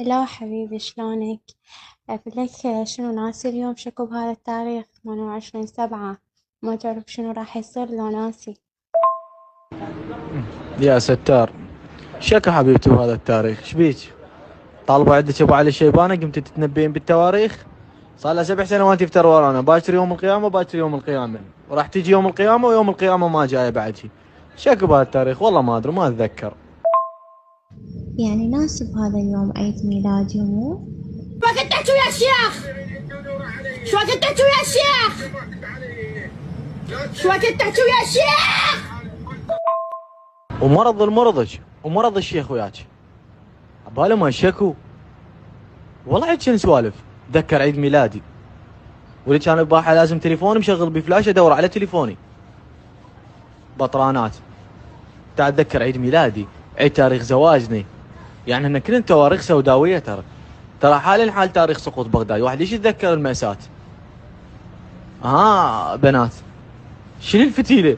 لا حبيبي شلونك؟ أقول لك شنو ناسي اليوم شكو بهذا التاريخ 28/7. ما تعرف شنو راح يصير لو ناسي. يا ستار. شكا حبيبتي بهذا التاريخ شبيك؟ طالبة عندك ابو علي الشيباني قمت تتنبين بالتواريخ. صار لها 7 سنوات يفتر ورانا، باكر يوم القيامة باكر يوم القيامة، وراح تجي يوم القيامة ويوم القيامة ما جاية بعدشي. شكا بهذا التاريخ والله ما ادري ما اتذكر. يعني ناسي بهذا اليوم عيد ميلادي ومو. شو وقت تحكوا يا شيخ؟ شو وقت تحكوا يا شيخ؟ شو وقت تحكوا يا شيخ؟ ومرض المرضج ومرض الشيخ وياك عباله ما شكو. والله عيد شنو سوالف. تذكر عيد ميلادي واللي كان بباحة لازم تليفوني مشغل بفلاش ادور على تليفوني بطرانات. تعال اتذكر عيد ميلادي، عيد تاريخ زواجني. يعني احنا كلنا تواريخ سوداويه ترى حال الحال تاريخ سقوط بغداد. واحد ليش يتذكر المأساة؟ بنات شيل الفتيله.